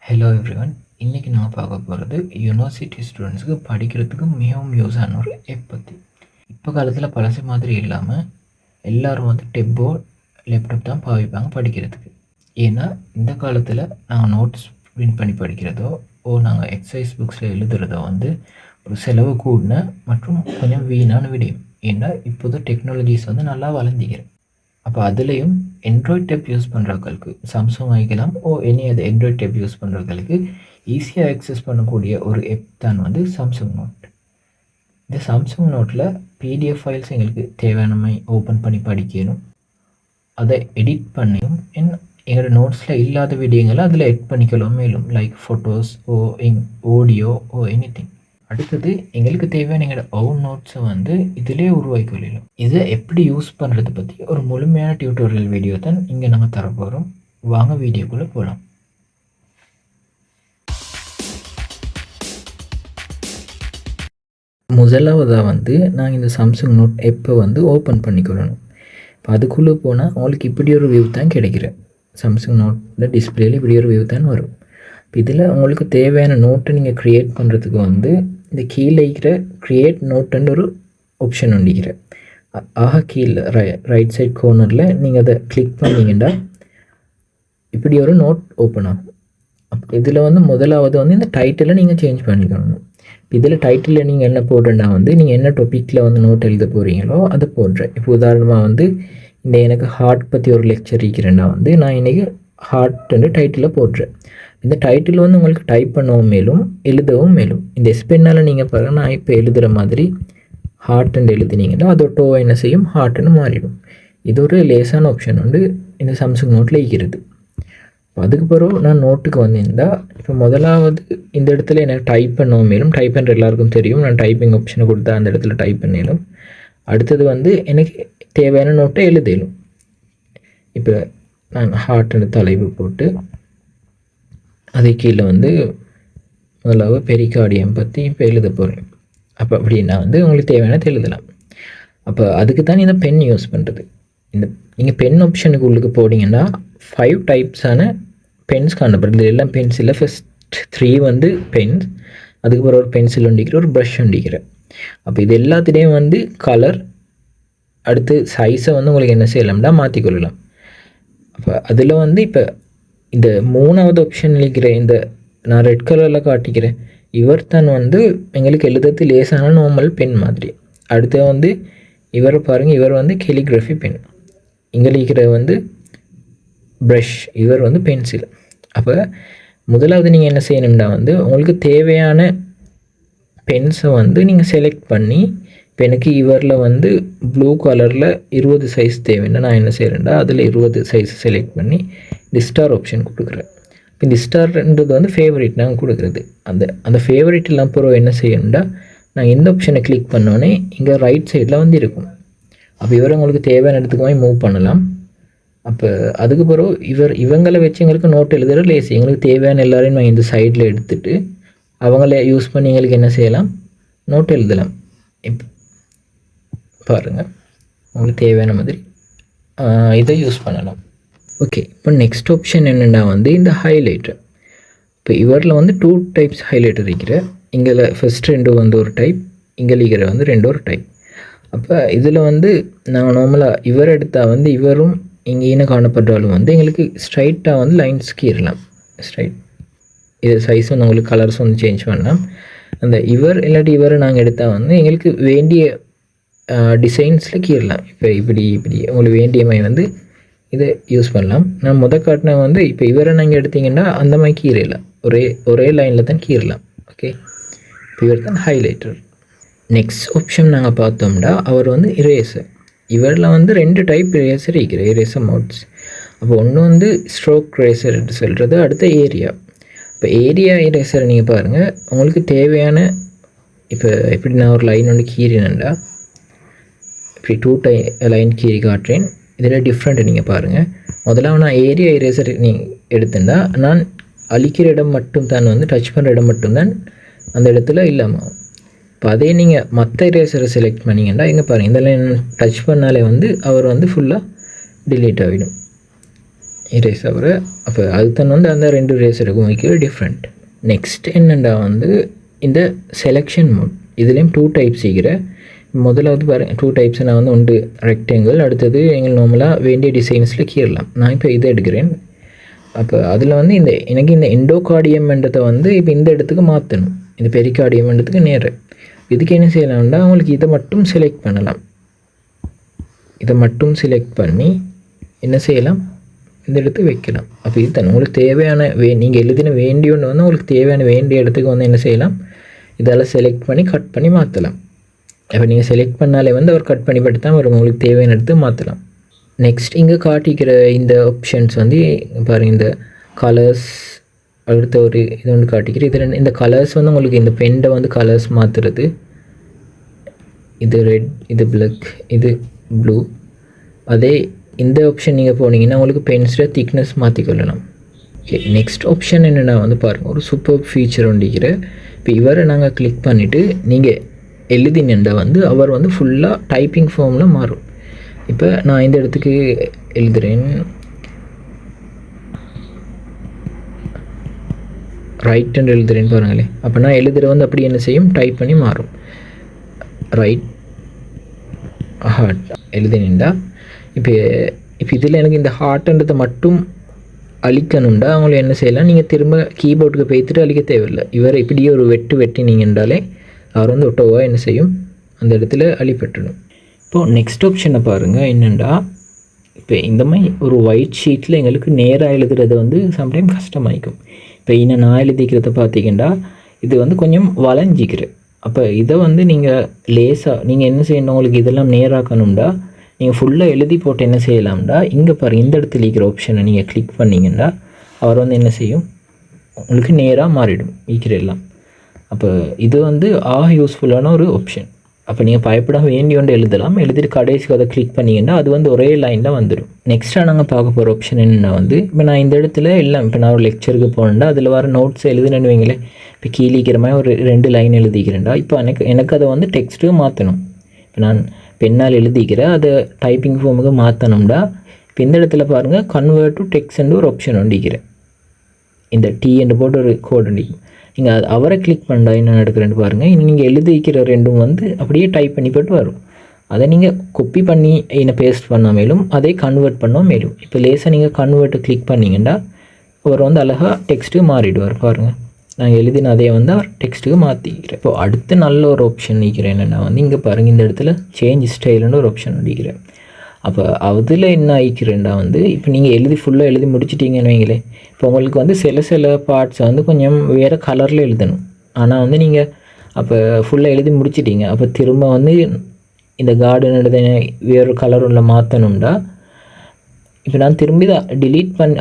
Hello everyone. இன்றைக்கி நான் பார்க்க போகிறது யூனிவர்சிட்டி ஸ்டூடெண்ட்ஸுக்கு படிக்கிறதுக்கு மிகவும் யூஸான ஒரு ஆப் பற்றி. இப்போ காலத்தில் பழசு மாதிரி இல்லாமல் எல்லோரும் வந்து டெப்போ லேப்டாப் தான் பாவிப்பாங்க படிக்கிறதுக்கு. ஏன்னா இந்த காலத்தில் நாங்கள் நோட்ஸ் பிரிண்ட் பண்ணி படிக்கிறதோ நாங்கள் எக்ஸசைஸ் புக்ஸில் எழுதுகிறதோ வந்து ஒரு செலவு கூடின மற்றும் கொஞ்சம் வீணான விடயம். ஏன்னா இப்போது டெக்னாலஜிஸ் வந்து நல்லா வளர்ந்திக்கிறேன். அப்போ அதுலேயும் ஆண்ட்ராய்ட் டேப் யூஸ் பண்ணுறவங்களுக்கு சாம்சங் வாங்கிக்கலாம். எனி அது ஆண்ட்ராய்ட் டேப் யூஸ் பண்ணுறவங்களுக்கு ஈஸியாக ஆக்சஸ் பண்ணக்கூடிய ஒரு ஆப் தான் வந்து சாம்சங் நோட். இந்த சாம்சங் நோட்டில் பிடிஎஃப் ஃபைல்ஸ் எங்களுக்கு தேவையான மாதிரி ஓப்பன் பண்ணி படிக்கணும். அதை எடிட் பண்ணியும் எங்களோட நோட்ஸில் இல்லாத வீடியோங்களை அதில் எட் பண்ணிக்கலாம். மேலும் லைக் ஃபோட்டோஸ் ஆடியோ எனிதிங். அடுத்தது எங்களுக்கு தேவையான எங்களோட ஓன் நோட்ஸை வந்து இதிலே உருவாக்கிக்கொள்ளலாம். இதை எப்படி யூஸ் பண்ணுறது பற்றி ஒரு முழுமையான டியூட்டோரியல் வீடியோ தான் இங்கே நாங்கள் தரப்போகிறோம். வாங்க வீடியோக்குள்ளே போகலாம். முதலாவதாக வந்து நாங்கள் இந்த சாம்சங் நோட் எப்போ வந்து ஓப்பன் பண்ணிக்கொள்ளணும். இப்போ அதுக்குள்ளே போனால் உங்களுக்கு இப்படி ஒரு வியூ தான் கிடைக்கிறேன். சாம்சங் நோட்டில் டிஸ்பிளேயில் இப்படி ஒரு வியூ தான் வரும். இப்போ இதில் உங்களுக்கு தேவையான நோட்டை நீங்கள் க்ரியேட் பண்ணுறதுக்கு வந்து இந்த கீழே இருக்கிற க்ரியேட் நோட்டுன்னு ஒரு ஆப்ஷன் உண்டிக்கிற கீழே ரைட் சைட் கோர்னரில் நீங்கள் அதை கிளிக் பண்ணிங்கன்னா இப்படி ஒரு நோட் ஓப்பன் ஆகும். இதில் வந்து முதலாவது வந்து இந்த டைட்டிலை நீங்கள் சேஞ்ச் பண்ணிக்கணும். இதில் டைட்டிலில் நீங்கள் என்ன போடுறேன்னா வந்து நீங்கள் என்ன டாப்பிக்கில் வந்து நோட் எழுத போகிறீங்களோ அதை போடுறேன். இப்போ உதாரணமாக வந்து இந்த எனக்கு ஹார்ட் பற்றி ஒரு லெக்சர் இருக்கிறேன்னா வந்து நான் இன்றைக்கி ஹார்ட்ன்னு டைட்டிலை போடுறேன். இந்த டைட்டில் வந்து உங்களுக்கு டைப் பண்ணவும் மேலும் எழுதவும் மேலும். இந்த எஸ்பென்னால் நீங்கள் பாருங்கள், நான் இப்போ எழுதுகிற மாதிரி ஹார்ட்ன்னு எழுதினீங்கன்னா அது டோ என்ன செய்யும், ஹார்ட்னு மாறிடும். இது ஒரு லேசான ஆப்ஷன் வந்து இந்த சாம்சங் நோட்டில் இருக்கிறது. அதுக்கு பிறகு நான் நோட்டுக்கு வந்திருந்தால் இப்போ முதலாவது இந்த இடத்துல எனக்கு டைப் பண்ணவும் மேலும். டைப் பண்ணுற எல்லாருக்கும் தெரியும், நான் டைப்பிங் ஆப்ஷனை கொடுத்தா அந்த இடத்துல டைப் பண்ணிடும். அடுத்தது வந்து எனக்கு தேவையான நோட்டை எழுதிடும். இப்போ நான் ஹார்ட்னு தலைப்பு போட்டு அதை கீழே வந்து முதலாவது பெரிகார்டியம் பற்றி இப்போ எழுத போகிறேன். அப்போ அப்படின்னா வந்து உங்களுக்கு தேவையானது எழுதலாம். அப்போ அதுக்கு தான் இந்த பென் யூஸ் பண்ணுறது. இந்த நீங்கள் பென் ஆப்ஷனுக்கு உள்ளுக்கு போட்டிங்கன்னா 5 டைப்ஸான பென்ஸ் காணப்படுது. எல்லாம் பென்சிலில் ஃபஸ்ட் 3 வந்து பென்ஸ், அதுக்கப்புறம் ஒரு பென்சில் ஒண்டிக்கிற ஒரு ப்ரஷ் ஒண்டிக்கிற. அப்போ இது எல்லாத்துலேயும் வந்து கலர் அடுத்து சைஸை வந்து உங்களுக்கு என்ன செய்யலாம்னா மாற்றிக்கொள்ளலாம். அப்போ அதில் வந்து இப்போ இந்த 3வது ஆப்ஷன் இருக்கிற இந்த நான் ரெட் கலரில் காட்டிக்கிறேன், இவர் தான் வந்து எங்களுக்கு எழுதுறது லேசான நார்மல் பென் மாதிரி. அடுத்து வந்து இவரை பாருங்கள், இவர் வந்து கெலிகிராஃபி பென். இங்கே இருக்கிற வந்து ப்ரஷ், இவர் வந்து பென்சில். அப்போ முதலாவது நீங்கள் என்ன செய்யணும்னா வந்து உங்களுக்கு தேவையான பென்ஸை வந்து நீங்கள் செலக்ட் பண்ணி, இப்போ எனக்கு இவரில் வந்து ப்ளூ கலரில் 20 சைஸ் தேவைன்னா நான் என்ன செய்கிறேன்டா அதில் 20 சைஸ் செலக்ட் பண்ணி இந்த ஸ்டார் ஆப்ஷன் கொடுக்குறேன். இப்போ இந்த ஸ்டார்ன்றது வந்து ஃபேவரட் நாங்கள் கொடுக்குறது. அந்த ஃபேவரட் எல்லாம் பிறகு என்ன செய்யணும்டா நான் எந்த ஆப்ஷனை கிளிக் பண்ணோன்னே இங்கே ரைட் சைடில் வந்து இருக்கும். அப்போ இவரை உங்களுக்கு தேவையான இடத்துக்கு போய் மூவ் பண்ணலாம். அப்போ அதுக்கு பிறகு இவங்களை வச்சு எங்களுக்கு நோட் எழுதுகிற லேசி. எங்களுக்கு தேவையான எல்லோரையும் நான் இந்த சைடில் எடுத்துகிட்டு அவங்கள யூஸ் பண்ணி எங்களுக்கு என்ன செய்யலாம், நோட் எழுதலாம். இப்போ பாருங்கள், உங்களுக்கு தேவையான மாதிரி இதை யூஸ் பண்ணலாம். ஓகே, இப்போ நெக்ஸ்ட் ஆப்ஷன் என்னென்னா வந்து இந்த ஹைலைட்டர். இப்போ இவரில் வந்து 2 டைப்ஸ் ஹைலைட்டர் இருக்கிற. இங்கே ஃபஸ்ட் 2 வந்து ஒரு டைப், இங்கே இருக்கிற வந்து 2 ஒரு டைப். அப்போ இதில் வந்து நாங்கள் நார்மலாக இவர் எடுத்தால் வந்து இவரும் இங்கே காணப்படுறாலும் வந்து எங்களுக்கு ஸ்ட்ரைட்டாக வந்து லைன்ஸ் கீறலாம். ஸ்ட்ரைட் இது சைஸ் வந்து உங்களுக்கு கலர்ஸ் வந்து சேஞ்ச் பண்ணலாம். அந்த இவர் இல்லாட்டி இவரை நாங்கள் எடுத்தால் வந்து எங்களுக்கு வேண்டிய டிசைன்ஸில் கீறலாம். இப்போ இப்படி உங்களுக்கு வேண்டிய மாதிரி வந்து இதை யூஸ் பண்ணலாம். நான் காட்டினா வந்து இப்போ இவரை நீங்கள் எடுத்திங்கன்னா அந்த மாதிரி கீறலாம், ஒரே லைனில் தான் கீறலாம். ஓகே, இப்போ இவர் தான் ஹைலைட்டர். நெக்ஸ்ட் ஆப்ஷன் நாங்கள் பார்த்தோம்னா அவர் வந்து இரேசர். இவரில் வந்து 2 டைப் இரேசர் இருக்கிற, இரேசர் மோட்ஸ். அப்போ ஒன்று வந்து ஸ்ட்ரோக் இரேசர் சொல்கிறது, அடுத்த ஏரியா. இப்போ ஏரியா இரேசரை நீங்கள் பாருங்கள், உங்களுக்கு தேவையான இப்போ எப்படி நான் ஒரு லைன் ஒன்று கீறினேன்டா இப்படி 2 லைன் கீறி காட்டுறேன். இதில் டிஃப்ரெண்ட்டு நீங்கள் பாருங்கள். முதல்ல நான் ஏரியா இரேசர் நீங்கள் எடுத்துட்டா நான் அழிக்கிற இடம் மட்டும் தான் வந்து டச் பண்ணுற இடம் மட்டும்தான் அந்த இடத்துல இல்லாமல். இப்போ அதே நீங்கள் மற்ற இரேசரை செலக்ட் பண்ணிங்கன்னா இங்கே பாருங்கள், இந்த லைன் டச் பண்ணாலே வந்து அவர் வந்து ஃபுல்லாக டிலீட் ஆகிடும். இரேசர் வர. அப்போ அதுதான் வந்து அந்த 2 இரேசருக்கும் வைக்கிற டிஃப்ரெண்ட். நெக்ஸ்ட் என்னென்னா வந்து இந்த செலெக்ஷன் மோட். இதுலேயும் 2 டைப்ஸ் இருக்கிற. முதலாவது பாரு 2 டைப்ஸ் நான் வந்து ஒன்று ரெக்டாங்கிள், அடுத்தது எங்கள் நார்மலாக வேண்டிய டிசைன்ஸில் கீறலாம். நான் இப்போ இதை எடுக்கிறேன். அப்போ அதில் வந்து எனக்கு இந்த எண்டோகார்டியம்ன்றதை வந்து இப்போ இந்த இடத்துக்கு மாற்றணும். இந்த பெரிகார்டியம்ன்றதுக்கு நேரம். இதுக்கு என்ன செய்யலாம்னா அவங்களுக்கு இதை மட்டும் செலக்ட் பண்ணலாம். இதை மட்டும் செலக்ட் பண்ணி என்ன செய்யலாம், இந்த இடத்துக்கு வைக்கலாம். அப்போ இதுதான் உங்களுக்கு தேவையான நீங்கள் எழுதின வேண்டிய ஒன்று வந்து உங்களுக்கு தேவையான வேண்டிய இடத்துக்கு வந்து என்ன செய்யலாம், இதெல்லாம் செலக்ட் பண்ணி கட் பண்ணி மாற்றலாம். அப்போ நீங்கள் செலக்ட் பண்ணாலே வந்து அவர் கட் பண்ணி பட்டு தான் வரும், உங்களுக்கு தேவையான இடத்துக்கு மாற்றலாம். நெக்ஸ்ட் இங்கே காட்டிக்கிற இந்த ஆப்ஷன்ஸ் வந்து பாருங்கள், இந்த கலர்ஸ் அடுத்த ஒரு இது வந்து காட்டிக்கிறேன். இது இந்த கலர்ஸ் வந்து உங்களுக்கு இந்த பெண்டை வந்து கலர்ஸ் மாற்றுறது. இது ரெட், இது பிளாக், இது ப்ளூ. அதே இந்த ஆப்ஷன் நீங்கள் போனீங்கன்னா உங்களுக்கு பென்ஸில் திக்னஸ் மாற்றிக்கொள்ளலாம். ஓகே, நெக்ஸ்ட் ஆப்ஷன் என்னென்னா வந்து பாருங்கள், ஒரு சூப்பர் ஃபீச்சர் ஒன்றிக்கிற. இப்போ இவரை நாங்கள் கிளிக் பண்ணிவிட்டு நீங்கள் எழுதினேன்டா வந்து அவர் வந்து ஃபுல்லாக டைப்பிங் ஃபார்மில் மாறும். இப்போ நான் இந்த இடத்துக்கு எழுதுகிறேன், ரைட் ஹேண்ட் எழுதுறேன்னு பாருங்களேன். அப்போ நான் எழுதுகிற வந்து அப்படி என்ன செய்யும், டைப் பண்ணி மாறும். ரைட் ஹார்ட் எழுதினேன்டா. இப்போ இதில் எனக்கு இந்த ஹார்ட்ன்றதை மட்டும் அழிக்கணும்டா அவங்கள என்ன செய்யலாம், நீங்கள் திரும்ப கீபோர்டுக்கு போய்த்துட்டு அழிக்க தேவையில்லை. இவரை இப்படியே ஒரு வெட்டினீங்கன்றாலே அவர் வந்து ஒட்டோவாக என்ன செய்யும், அந்த இடத்துல அழிப்பட்டுடும். இப்போது நெக்ஸ்ட் ஆப்ஷனை பாருங்கள் என்னென்னா, இப்போ இந்த மாதிரி ஒரு ஒயிட் ஷீட்டில் எங்களுக்கு நேராக எழுதுறது வந்து சம்டைம் கஷ்டமாயிக்கும். இப்போ இன்னும் நான் எழுதிக்கிறத பார்த்தீங்கன்னா இது வந்து கொஞ்சம் வளைஞ்சிக்கிறேன். அப்போ இதை வந்து நீங்கள் லேசாக நீங்கள் என்ன செய்யணும், உங்களுக்கு இதெல்லாம் நேராக்கணும்டா நீங்கள் ஃபுல்லாக எழுதி போட்டு என்ன செய்யலாம்டா, இங்கே பாருங்கள் இந்த இடத்துல இருக்கிற ஆப்ஷனை நீங்கள் கிளிக் பண்ணிங்கன்னா அவர் வந்து என்ன செய்யும், உங்களுக்கு நேராக மாறிடும் எல்லாம். அப்போ இது வந்து யூஸ்ஃபுல்லான ஒரு ஆப்ஷன். அப்போ நீங்கள் பயப்பட வேண்டிய ஒன்று எழுதலாம். எழுதிட்டு கடைசிக்கு அதை கிளிக் பண்ணிங்கன்னா அது வந்து ஒரே லைனில் வந்துடும். நெக்ஸ்ட்டாக நாங்கள் பார்க்க போகிற ஆப்ஷன் என்னென்னா வந்து, இப்போ நான் இந்த இடத்துல எல்லாம் இப்போ நான் ஒரு லெக்சருக்கு போனேன்டா அதில் வர நோட்ஸ் எழுதுனேன்னு வைங்களேன். இப்போ கீழிக்கிற மாதிரி ஒரு 2 லைன் எழுதிக்கிறேன்டா. இப்போ எனக்கு அதை வந்து டெக்ஸ்ட்டு மாற்றணும். இப்போ நான் பெண்ணால் எழுதிக்கிறேன், அதை டைப்பிங் ஃபார்முக்கு மாற்றணும்டா. இப்போ இந்த இடத்துல பாருங்கள், கன்வெர்ட் டு டெக்ஸ்ட்னு ஒரு ஆப்ஷன் ஒண்டிக்கிறேன். இந்த டி என்று போட்டு ஒரு கோட் ஒண்டிக்கும். நீங்கள் அவரை கிளிக் பண்ணா என்ன நடக்கிறேன்னு பாருங்கள். நீங்கள் எழுதி வைக்கிற ரெண்டும் வந்து அப்படியே டைப் பண்ணி போட்டு வரும். அதை நீங்கள் கொப்பி பண்ணி என்ன பேஸ்ட் பண்ண மேலும் அதே கன்வெர்ட் பண்ண மேலும். இப்போ லேசாக நீங்கள் கன்வெர்ட்டு கிளிக் பண்ணிங்கன்னா அவர் வந்து அழகாக டெக்ஸ்ட்டு மாறிடுவார். பாருங்கள், நாங்கள் எழுதின அதே வந்து அவர் டெக்ஸ்ட்டுக்கு மாற்றிக்கிறேன். இப்போ அடுத்து நல்ல ஒரு ஆப்ஷன் நிற்கிறேன் என்னென்னா வந்து, இங்கே பாருங்கள் இந்த இடத்துல சேஞ்ச் ஸ்டைலுன்னு ஒரு ஆப்ஷன் நிற்கிறேன். அப்போ அதில் என்ன ஆகிக்கிறேன்டா வந்து, இப்போ நீங்கள் ஃபுல்லாக எழுதி முடிச்சிட்டிங்கன்னு வைங்களேன். இப்போ உங்களுக்கு வந்து சில பார்ட்ஸை வந்து கொஞ்சம் வேறு கலரில் எழுதணும். ஆனால் வந்து நீங்கள் அப்போ ஃபுல்லாக எழுதி முடிச்சிட்டிங்க. அப்போ திரும்ப வந்து இந்த கார்டன் எழுத வேறு கலர் உள்ள மாற்றணும்டா. இப்போ நான் திரும்பி இதை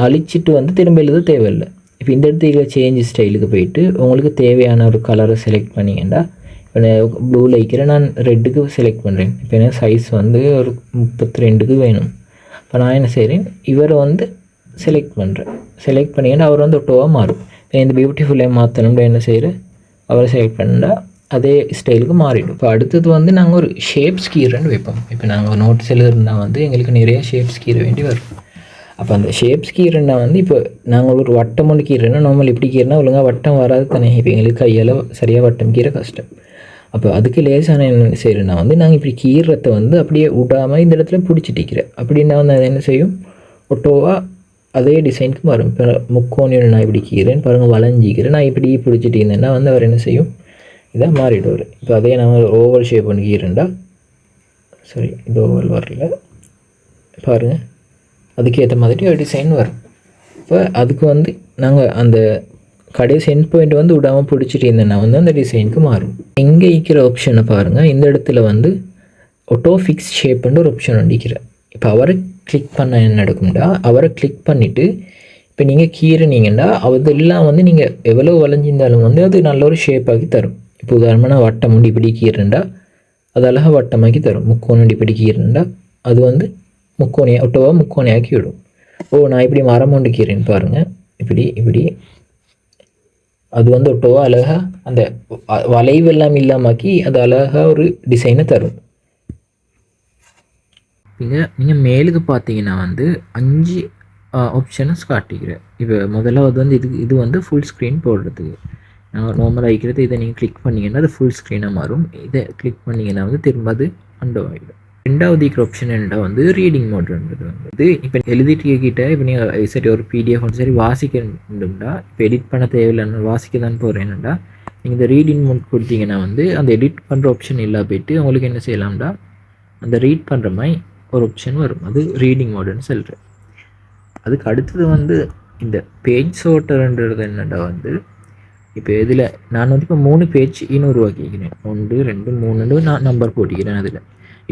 அழிச்சிட்டு வந்து திரும்ப எழுத தேவையில்லை. இப்போ இந்த இடத்துல சேஞ்ச் ஸ்டைலுக்கு போயிட்டு உங்களுக்கு தேவையான ஒரு கலரை செலக்ட் பண்ணிங்கண்டா. இப்போ நான் ப்ளூவில் வைக்கிறேன், நான் ரெட்டுக்கு செலக்ட் பண்ணுறேன். இப்போ எனக்கு சைஸ் வந்து ஒரு 32க்கு வேணும். இப்போ நான் என்ன செய்கிறேன், இவரை வந்து செலக்ட் பண்ணுறேன். செலக்ட் பண்ணிங்கன்னா அவர் வந்து ஒட்டோவாக மாறும். இப்போ இந்த பியூட்டிஃபுல்லாக மாற்றணும்னா என்ன செய்கிறேன், அவரை செலக்ட் பண்ணால் அதே ஸ்டைலுக்கு மாறிடும். இப்போ அடுத்தது வந்து நாங்கள் ஒரு ஷேப்ஸ் கீரைன்னு வைப்போம். இப்போ நாங்கள் நோட்ஸ் எழுதுனா வந்து எங்களுக்கு நிறைய ஷேப்ஸ் கீரை வேண்டி வரும். அப்போ அந்த ஷேப்ஸ் கீரைன்னா வந்து இப்போ நாங்கள் ஒரு வட்டம் ஒன்று கீரைன்னா நார்மல் இப்படி கீரைனா ஒழுங்காக வட்டம் வராது தானே. இப்போ எங்களுக்கு கையால் சரியாக வட்டம் கீரை கஷ்டம். அப்போ அதுக்கு லேசான என்ன செய்கிறேன்னா வந்து நாங்கள் இப்படி கீரத்தை வந்து அப்படியே விடாமல் இந்த இடத்துல பிடிச்சிட்டிக்கிறேன். அப்படின்னா வந்து அது என்ன செய்யும், ஒட்டோவாக அதே டிசைனுக்கு மாறும். இப்போ முக்கோணியில் நான் இப்படி கீறேன் பாருங்கள், வளைஞ்சிக்கிறேன். நான் இப்படி பிடிச்சிட்டு இருந்தேன்னா வந்து அவர் என்ன செய்யும், இதை மாறிடுவார். இப்போ அதே நம்ம ஓவல் ஷேப் பண்ணி கீறேன்டா, சரி இது ஓவல் வரல பாருங்கள், அதுக்கேற்ற மாதிரி ஒரு டிசைன் வரும். இப்போ அதுக்கு வந்து நாங்கள் அந்த கடைசி எண்ட் பாயிண்ட் வந்து விடாமல் பிடிச்சிட்டு இருந்தேன்னா வந்து அந்த டிசைனுக்கு மாறும். இங்கே இருக்கிற ஆப்ஷனை பாருங்கள், இந்த இடத்துல வந்து ஒட்டோ ஃபிக்ஸ் ஷேப்புன்னு ஒரு ஆப்ஷன் வண்டிக்கிறேன். இப்போ அவரை கிளிக் பண்ண என்ன நடக்கும்டா, அவரை கிளிக் பண்ணிவிட்டு இப்போ நீங்கள் கீறினீங்கன்னா அதெல்லாம் வந்து நீங்கள் எவ்வளோ வளைஞ்சிருந்தாலும் வந்து அது நல்ல ஒரு ஷேப்பாக்கி தரும். இப்போ உதாரணமாக வட்டம் முடி இப்படி கீறண்டா அது அழகாக வட்டமாக்கி தரும். முக்கோணி இப்படி கீறண்டா அது வந்து ஒட்டோவாக முக்கோணியாக்கி விடும். நான் இப்படி மரம் ஒன்று கீறேன்னு பாருங்கள், இப்படி அது வந்து ஒட்டோவாக அழகாக அந்த வளைவெல்லாம் இல்லாமக்கி அது அழகாக ஒரு டிசைனை தரும். நீங்கள் மேலுக்கு பார்த்தீங்கன்னா வந்து 5 ஆப்ஷன்ஸ் காட்டிக்கிறேன். இப்போ முதலாவது வந்து இது வந்து ஃபுல் ஸ்க்ரீன் போடுறதுக்கு நான் நார்மலாக வைக்கிறது. இதை நீங்கள் கிளிக் பண்ணிங்கன்னா அது ஃபுல் ஸ்க்ரீனாக மாறும். இதை கிளிக் பண்ணிங்கன்னா வந்து திரும்ப அது அண்டோ ஆகிடும். ரெண்டாவது இருக்கிற ஆப்ஷன் என்னடா வந்து ரீடிங் மோட்ன்றது வந்து இது இப்போ எழுதிட்டு கிட்ட இப்போ நீங்கள் சரி ஒரு பிடிஎஃப் வந்து சரி வாசிக்கணும்டா, இப்போ எடிட் பண்ண தேவையில்லைன்னு வாசிக்க தான் போகிறேன் என்னடா, நீங்கள் இந்த ரீடிங் மோட் கொடுத்தீங்கன்னா வந்து அந்த எடிட் பண்ணுற ஆப்ஷன் எல்லாம் போய்ட்டு உங்களுக்கு என்ன செய்யலாம்டா, அந்த ரீட் பண்ணுற மாதிரி ஒரு ஆப்ஷன் வரும். அது ரீடிங் மோடுன்னு சொல்கிறேன். அதுக்கு அடுத்தது வந்து இந்த பேஜ் சோர்ட்டர்ன்றது என்னடா வந்து இப்போ இதில் நான் வந்து இப்போ 3 பேஜ் உருவாக்கிக்கிறேன். 1 2 3 நான் நம்பர் போட்டிக்கிறேன். அதில்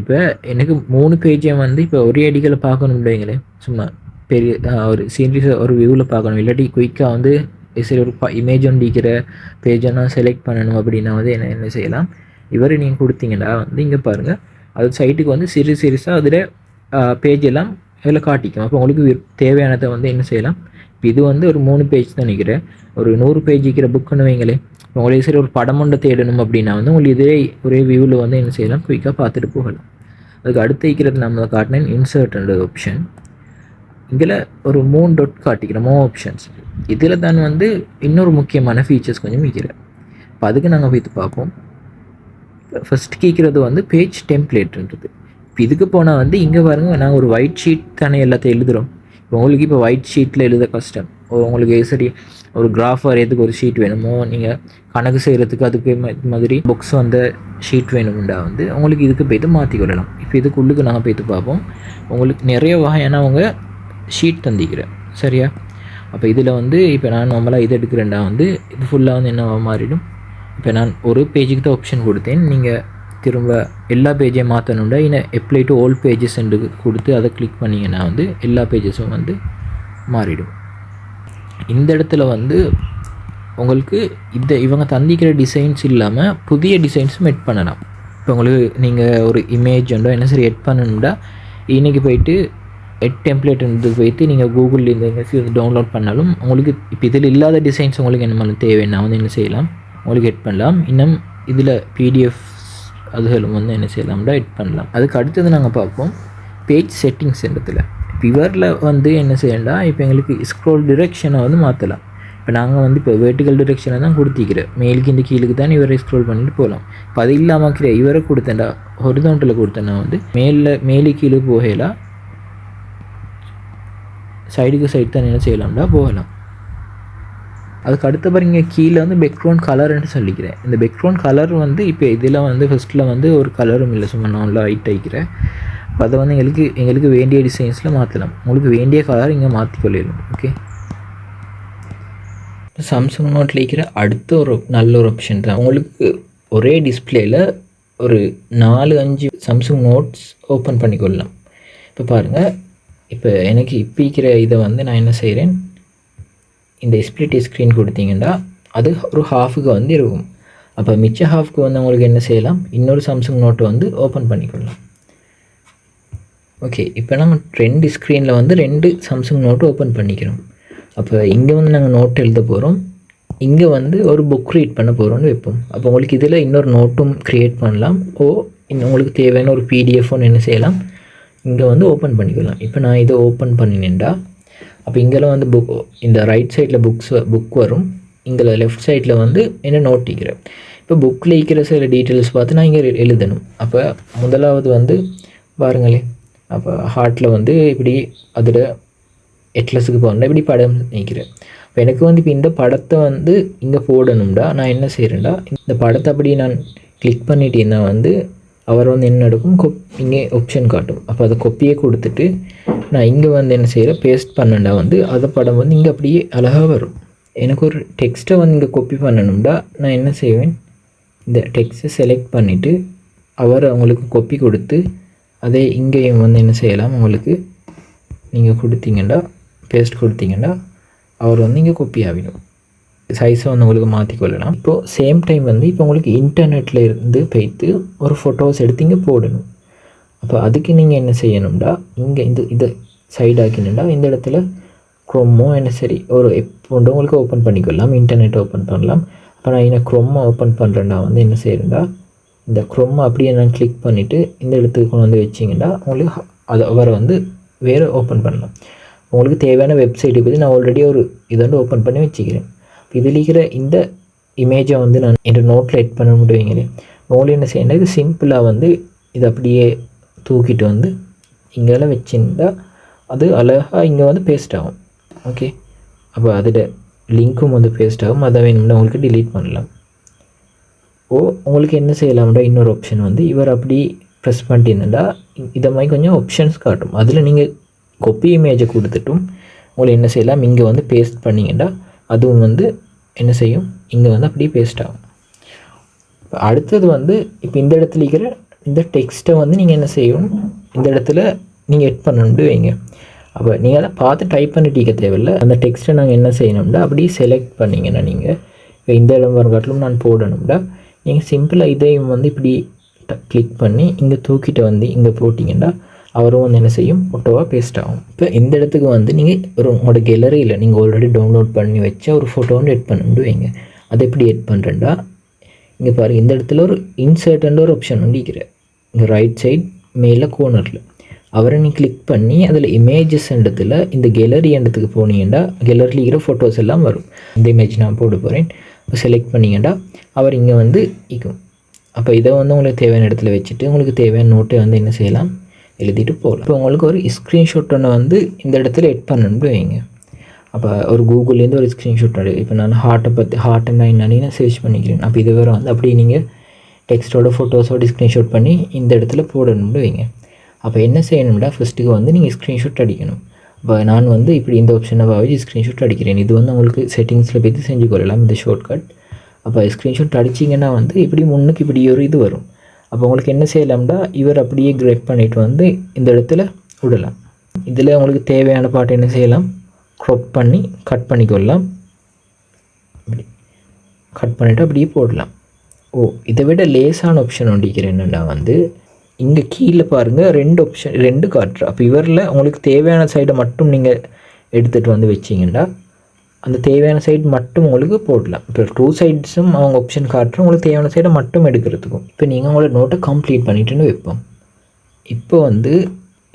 இப்போ எனக்கு 3 பேஜை வந்து இப்போ ஒரே அடிகளை பார்க்கணும் இல்லைங்களே, சும்மா பெரிய ஒரு சீரீஸை ஒரு வியூவில் பார்க்கணும், இல்லாட்டி குயிக்காக வந்து சரி ஒரு இமேஜ் ஒன்றிக்கிற பேஜை நான் செலக்ட் பண்ணணும் அப்படின்னா வந்து என்ன செய்யலாம், இவரை நீங்கள் கொடுத்தீங்கன்னா வந்து இங்கே பாருங்கள் அது சைட்டுக்கு வந்து சீரியஸாக அதில் பேஜ் எல்லாம் அதில் காட்டிக்கும். அப்போ உங்களுக்கு தேவையானதை வந்து என்ன செய்யலாம். இப்போ இது வந்து ஒரு 3 பேஜ் தான் நிற்கிறேன், ஒரு 100 பேஜ் இருக்கிற புக்குன்னு வைங்களே, உங்களுக்கு சரி ஒரு படம் ஒன்று தேடணும் அப்படின்னா வந்து உங்களுக்கு இதே ஒரே வியூவில் வந்து என்ன செய்யலாம், குயிக்காக பார்த்துட்டு போகலாம். அதுக்கு அடுத்து வைக்கிறது நம்ம காட்டினேன் இன்சர்ட்ன்ற ஆப்ஷன். இதில் ஒரு 3 டாட் காட்டிக்கிறோம், 3 ஆப்ஷன்ஸ். இதில் தான் வந்து இன்னொரு முக்கியமான ஃபீச்சர்ஸ் கொஞ்சம் வைக்கிறேன். இப்போ அதுக்கு நாங்கள் போய்த்து பார்ப்போம். ஃபஸ்ட் கேட்குறது வந்து பேஜ் டெம்ப்ளேட்ன்றது. இப்போ இதுக்கு போனால் வந்து இங்கே பாருங்கள், நாங்கள் ஒரு ஒயிட் ஷீட் தானே எல்லாத்தையும் எழுதுகிறோம். இப்போ உங்களுக்கு இப்போ ஒயிட் ஷீட்டில் எழுத கஷ்டம், உங்களுக்கு சரி ஒரு கிராஃப் வரையறதுக்கு ஒரு ஷீட் வேணுமோ, நீங்கள் கணக்கு செய்கிறதுக்கு அதுக்கு மாதிரி புக்ஸ் வந்து ஷீட் வேணும்டா வந்து உங்களுக்கு இதுக்கு போய்த்து மாற்றிக்கொள்ளலாம். இப்போ இதுக்குள்ளுக்கு நாங்கள் போய்த்து பார்ப்போம். உங்களுக்கு நிறைய வகையான அவங்க ஷீட் தந்திக்கிறேன் சரியா. அப்போ இதில் வந்து இப்போ நான் நார்மலாக இது எடுக்கிறேன்டா வந்து இது ஃபுல்லாக வந்து என்னவா மாறிடும். இப்போ நான் ஒரு பேஜுக்கு தான் ஆப்ஷன் கொடுத்தேன், நீங்கள் திரும்ப எல்லா பேஜையும் மாற்றணும்டா இன்னும் அப்ளை டு ஆல் பேஜஸ் என்று கொடுத்து அதை கிளிக் பண்ணிங்கன்னா வந்து எல்லா பேஜஸும் வந்து மாறிடும். இந்த இடத்துல வந்து உங்களுக்கு இவங்க தந்திக்கிற டிசைன்ஸ் இல்லாமல் புதிய டிசைன்ஸும் எட் பண்ணலாம். இப்போ உங்களுக்கு நீங்கள் ஒரு இமேஜ் உண்டோ என்ன சரி எட் பண்ணணும்டா, இன்றைக்கி போய்ட்டு எட் டெம்ப்ளேட் போய்ட்டு நீங்கள் கூகுளில் இந்த எங்கேயாச்சும் டவுன்லோட் பண்ணாலும் உங்களுக்கு இப்போ இதில் இல்லாத டிசைன்ஸ் உங்களுக்கு என்ன தேவைன்னா வந்து என்ன செய்யலாம், உங்களுக்கு எட் பண்ணலாம். இன்னும் இதில் பிடிஎஃப் அதுகளும் வந்து என்ன செய்யலாம்டா எட் பண்ணலாம். அதுக்கு அடுத்தது நாங்கள் பார்ப்போம் பேஜ் செட்டிங்ஸ் இடத்துல. இப்போ இவரில் வந்து என்ன செய்யலாம், இப்போ எங்களுக்கு ஸ்க்ரோல் டிரெக்ஷனை வந்து மாற்றலாம். இப்போ நாங்கள் வந்து இப்போ வெர்டிக்கல் டிரெக்ஷனை தான் கொடுத்திக்கிறேன், மேலுக்கு இந்த கீழுக்கு தான் இவரை ஸ்க்ரோல் பண்ணிட்டு போகலாம். இப்போ அது இல்லாமல் இவரை கொடுத்தேன்டா ஹொரிசான்டலில் கொடுத்தேன்னா வந்து மேலே கீழே போகலாம், சைடுக்கு சைடு தான் என்ன செய்யலாம்டா போகலாம். அதுக்கு அடுத்த பாருங்க கீழே வந்து பேக்ரவுண்ட் கலர்ன்னு சொல்லிக்கிறேன். இந்த பேக்ரவுண்ட் கலர் வந்து இப்போ இதில் வந்து ஃபஸ்ட்டில் வந்து ஒரு கலரும் இல்லை, சும்மா நான் லைட் ஆகிக்கிறேன். அப்போ அதை வந்து எங்களுக்கு வேண்டிய டிசைன்ஸில் மாற்றலாம். உங்களுக்கு வேண்டிய கலர் இங்கே மாற்றிக்கொள்ளலாம். ஓகே, சாம்சங் நோட்டில் இருக்கிற அடுத்த ஒரு நல்ல ஒரு ஆப்ஷன் தான், உங்களுக்கு ஒரே டிஸ்பிளேயில் ஒரு 4-5 சாம்சங் நோட்ஸ் ஓப்பன் பண்ணிக்கொள்ளலாம். இப்போ பாருங்கள், இப்போ எனக்கு இப்போ இருக்கிற இதை வந்து நான் என்ன செய்கிறேன், இந்த ஸ்ப்ளிட் ஸ்க்ரீன் கொடுத்தீங்கன்னா அது ஒரு ஹாஃபுக்கு வந்து இருக்கும். அப்போ மிச்ச ஹாஃப்க்கு வந்து உங்களுக்கு என்ன செய்யலாம், இன்னொரு சாம்சங் நோட்டை வந்து ஓப்பன் பண்ணிக்கொள்ளலாம். ஓகே, இப்போ நம்ம 2 ஸ்க்ரீனில் வந்து 2 சாம்சங் நோட்டு ஓப்பன் பண்ணிக்கிறோம். அப்போ இங்கே வந்து நாங்கள் நோட் எழுத போகிறோம், இங்கே வந்து ஒரு புக் ரீட் பண்ண போகிறோம்னு வைப்போம். அப்போ உங்களுக்கு இதில் இன்னொரு நோட்டும் க்ரியேட் பண்ணலாம். இன்னும் உங்களுக்கு தேவையான ஒரு பிடிஎஃப் ஒன்று என்ன செய்யலாம், இங்கே வந்து ஓப்பன் பண்ணிக்கலாம். இப்போ நான் இதை ஓப்பன் பண்ணினேன்டா, அப்போ இங்கெல்லாம் வந்து இந்த ரைட் சைடில் புக் வரும், இங்கே லெஃப்ட் சைடில் வந்து என்ன நோட் இருக்கிறேன். இப்போ புக்கில் இருக்கிற சில டீட்டெயில்ஸ் பார்த்து நான் இங்கே எழுதணும். அப்போ முதலாவது வந்து பாருங்களே, அப்போ ஹார்ட்டில் வந்து இப்படி அதில் எட்லஸுக்கு போகணுன்னா இப்படி படம் நிற்கிறேன். இப்போ எனக்கு வந்து இப்போ இந்த படத்தை வந்து இங்கே போடணும்டா, நான் என்ன செய்கிறேன்டா, இந்த படத்தை அப்படி நான் கிளிக் பண்ணிட்டேன்னா வந்து அவர் வந்து என்ன நடக்கும், இங்கே ஆப்ஷன் காட்டும். அப்போ அதை கொப்பியே கொடுத்துட்டு நான் இங்கே வந்து என்ன செய்கிறேன், பேஸ்ட் பண்ணேன்டா வந்து அதை படம் வந்து இங்கே அப்படியே அழகாக வரும். எனக்கு ஒரு டெக்ஸ்ட்டை வந்து இங்கே கொப்பி பண்ணணும்டா, நான் என்ன செய்வேன், இந்த டெக்ஸ்ட்டை செலக்ட் பண்ணிவிட்டு அவர் அவங்களுக்கு கொப்பி கொடுத்து அதே இங்கேயும் வந்து என்ன செய்யலாம், உங்களுக்கு நீங்கள் கொடுத்தீங்கன்னா பேஸ்ட் கொடுத்தீங்கன்னா அவர் வந்து இங்கே கொப்பி ஆகிடும். சைஸை வந்து உங்களுக்கு மாற்றிக்கொள்ளலாம். இப்போது சேம் டைம் வந்து இப்போ உங்களுக்கு இன்டர்நெட்டில் இருந்து போய்த்து ஒரு ஃபோட்டோஸ் எடுத்து இங்கே போடணும். அப்போ அதுக்கு நீங்கள் என்ன செய்யணும்டா, இங்கே இதை சைடு ஆக்கினா இந்த இடத்துல க்ரோமோ என்ன சரி ஒரு எப்போண்டு உங்களுக்கு ஓப்பன் பண்ணிக்கொள்ளலாம், இன்டர்நெட் ஓப்பன் பண்ணலாம். அப்போ நான் என்ன க்ரோமோ ஓப்பன் பண்ணுறேன்டா வந்து என்ன செய்கிறேன்டா, இந்த க்ரோமோ அப்படியே நான் கிளிக் பண்ணிவிட்டு இந்த இடத்துக்கு கொண்டு வந்து வச்சிங்கன்னா உங்களுக்கு அதை அவரை வந்து வேறு ஓப்பன் பண்ணலாம். உங்களுக்கு தேவையான வெப்சைட்டை பற்றி நான் ஆல்ரெடி ஒரு இதை வந்து ஓப்பன் பண்ணி வச்சுக்கிறேன். இதில் இருக்கிற இந்த இமேஜை வந்து நான் என் நோட்டில் எட் பண்ண முடியுங்களே. உங்களுக்கு என்ன செய்யணும், இது சிம்பிளாக வந்து இதை அப்படியே தூக்கிட்டு வந்து இங்கெல்லாம் வச்சுருந்தா அது அழகாக இங்கே வந்து பேஸ்ட் ஆகும். ஓகே, அப்போ அதோட லிங்க்கும் வந்து பேஸ்ட் ஆகும். அதை வேணும்னா உங்களுக்கு டிலீட் பண்ணலாம். உங்களுக்கு என்ன செய்யலாம்டா, இன்னொரு ஆப்ஷன் வந்து இவர் அப்படி ப்ரெஸ் பண்ணிட்டீங்கன்னா இதை மாதிரி கொஞ்சம் ஆப்ஷன்ஸ் காட்டும். அதில் நீங்கள் கொப்பி இமேஜை கொடுத்துட்டும் உங்களுக்கு என்ன செய்யலாம், இங்கே வந்து பேஸ்ட் பண்ணிங்கன்னா அதுவும் வந்து என்ன செய்யும், இங்கே வந்து அப்படியே பேஸ்ட் ஆகும். அடுத்தது வந்து இப்போ இந்த இடத்துல இருக்கிற இந்த டெக்ஸ்ட்டை வந்து நீங்கள் என்ன செய்யணும், இந்த இடத்துல நீங்கள் எட் பண்ணணும்னு வைங்க. அப்போ நீங்கள் அதை பார்த்து டைப் பண்ணிட்டீங்க தேவையில்லை. அந்த டெக்ஸ்ட்டை நாங்கள் என்ன செய்யணும்னா அப்படியே செலக்ட் பண்ணிங்கன்னா நீங்கள் இப்போ இந்த இடம் வரக்காட்டிலும் நான் போடணும்டா, நீங்கள் சிம்பிளாக இதையும் வந்து இப்படி கிளிக் பண்ணி இங்கே தூக்கிட்டு வந்து இங்கே போட்டிங்கன்னா அவரும் வந்து என்ன செய்யும், ஃபோட்டோவாக பேஸ்ட் ஆகும். இப்போ இந்த இடத்துக்கு வந்து நீங்கள் உங்களோட கேலரியில் நீங்கள் ஆல்ரெடி டவுன்லோட் பண்ணி வச்ச ஒரு ஃபோட்டோ வந்து எட் பண்ணணும்னு வைங்க. அதை எப்படி எட் பண்ணுறேன்டா, இங்கே பாருங்கள் இந்த இடத்துல ஒரு இன்சர்ட்ன்ற ஒரு ஆப்ஷன் வந்து இருக்கிற இங்கே ரைட் சைட் மேலே கோர்னரில் அவரை நீ கிளிக் பண்ணி அதில் இமேஜஸ் இடத்துல இந்த கேலரி இடத்துக்கு போனீங்கன்னா கேலரியில் இருக்கிற ஃபோட்டோஸ் எல்லாம் வரும். இந்த இமேஜ் நான் போட போகிறேன். இப்போ செலக்ட் பண்ணிங்கன்னா அவர் இங்கே வந்து இருக்கும். அப்போ இதை வந்து உங்களுக்கு தேவையான இடத்துல வச்சுட்டு உங்களுக்கு தேவையான நோட்டை வந்து என்ன செய்யலாம், எழுதிட்டு போகலாம். இப்போ உங்களுக்கு ஒரு ஸ்க்ரீன்ஷாட் ஒன்று வந்து இந்த இடத்துல எட் பண்ணணும்னு வைங்க. அப்போ ஒரு கூகுள்லேருந்து ஒரு ஸ்க்ரீன்ஷாட் இப்போ நான் ஹார்ட்டுன்னா என்னன்னு சர்ச் பண்ணிக்கிறேன். அப்போ இது வேறு வந்து அப்படியே நீங்கள் டெக்ஸ்ட்டோட ஃபோட்டோஸோட ஸ்க்ரீன்ஷாட் பண்ணி இந்த இடத்துல போடணும்னு வைங்க. அப்போ என்ன செய்யணும்னா, ஃபஸ்ட்டுக்கு வந்து நீங்கள் ஸ்க்ரீன்ஷாட் அடிக்கணும். இப்போ நான் வந்து இப்படி இந்த ஆப்ஷனை பாவிச்சு ஸ்க்ரீன்ஷாட் அடிக்கிறேன். இது வந்து உங்களுக்கு செட்டிங்ஸில் போய்த்து செஞ்சு கொள்ளலாம் இந்த ஷார்ட்கட். அப்போ ஸ்க்ரீன்ஷாட் அடிச்சிங்கன்னா வந்து இப்படி முன்னுக்கு இப்படி ஒரு இது வரும். அப்போ உங்களுக்கு என்ன செய்யலாம்னா, இவர் அப்படியே கிரேப் பண்ணிவிட்டு வந்து இந்த இடத்துல விடலாம். இதில் உங்களுக்கு தேவையான பாட்டு என்ன செய்யலாம், க்ராப் பண்ணி கட் பண்ணிக்கொள்ளலாம். இப்படி கட் பண்ணிவிட்டு அப்படியே போடலாம். இதை விட லேசான ஆப்ஷன் ஒண்டிக்கிறேன் என்னென்னா வந்து இங்கே கீழே பாருங்கள் 2 ஆப்ஷன் 2 காட்டுறேன். அப்போ இவரில் உங்களுக்கு தேவையான சைடை மட்டும் நீங்கள் எடுத்துகிட்டு வந்து வச்சிங்கன்னா அந்த தேவையான சைடு மட்டும் உங்களுக்கு போடலாம். இப்போ 2 சைட்ஸும் அவங்க ஆப்ஷன் காட்டுறோம், உங்களுக்கு தேவையான சைடை மட்டும் எடுக்கிறதுக்கும். இப்போ நீங்கள் உங்களோட நோட்டை கம்ப்ளீட் பண்ணிட்டுன்னு வைப்போம். இப்போ வந்து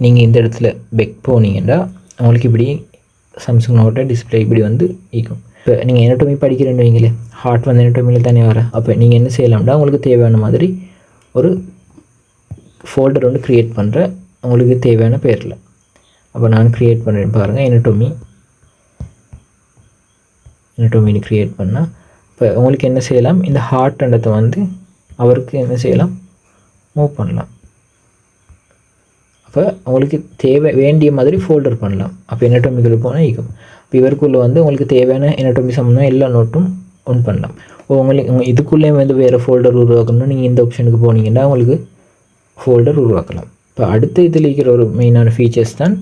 நீங்கள் இந்த இடத்துல பெக் போனீங்கன்னா உங்களுக்கு இப்படி சாம்சங் நோட்டை டிஸ்பிளே இப்படி வந்து இருக்கும். இப்போ நீங்கள் எனட்டோமி படிக்கிறேன்னு வைங்களே, ஹார்ட் வந்து எனட்டோமியில் தானே வர. அப்போ நீங்கள் என்ன செய்யலாம்னா உங்களுக்கு தேவையான மாதிரி ஒரு ஃபோல்டர் வந்து க்ரியேட் பண்ணுறேன் உங்களுக்கு தேவையான பேரில். அப்போ நான் க்ரியேட் பண்ணுறேன் பாருங்கள், எனட்டோமின்னு க்ரியேட் பண்ணால் இப்போ உங்களுக்கு என்ன செய்யலாம், இந்த ஹார்ட் இடத்தை வந்து அவருக்கு என்ன செய்யலாம், மூவ் பண்ணலாம். அப்போ உங்களுக்கு வேண்டிய மாதிரி ஃபோல்டர் பண்ணலாம். அப்போ எனட்டோமிக்குள்ளே போனால் இருக்கும். இப்போ இவருக்குள்ளே வந்து உங்களுக்கு தேவையான எனட்டோமி சம்மந்தம் எல்லா நோட்டும் ஒன் பண்ணலாம். உங்களுக்கு இதுக்குள்ளே வந்து வேறு ஃபோல்டர் உருவாக்கணும்னா நீங்கள் இந்த ஆப்ஷனுக்கு போனீங்கன்னா உங்களுக்கு ஃபோல்டர் உருவாக்கலாம். இப்போ அடுத்த இதில் இருக்கிற ஒரு மெயினான ஃபீச்சர்ஸ் தான்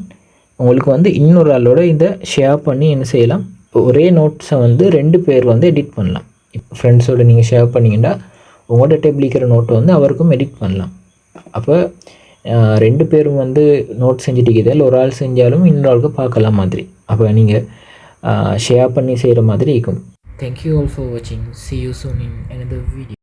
உங்களுக்கு வந்து இன்னொரு ஆளோட இதை ஷேர் பண்ணி என்ன செய்யலாம், இப்போ ஒரே நோட்ஸை வந்து 2 பேர் வந்து எடிட் பண்ணலாம். இப்போ ஃப்ரெண்ட்ஸோடு நீங்கள் ஷேர் பண்ணிங்கன்னா உங்களோட டேபிள் இருக்கிற நோட்டை வந்து அவருக்கும் எடிட் பண்ணலாம். அப்போ 2 பேரும் வந்து நோட் செஞ்சுட்டு இல்லை ஒரு ஆள் செஞ்சாலும் இன்னொரு ஆளுக்கு பார்க்கலாம் மாதிரி. அப்போ நீங்கள் ஷேர் பண்ணி செய்கிற மாதிரி இருக்கும். Thank you all for watching. See you soon in another video.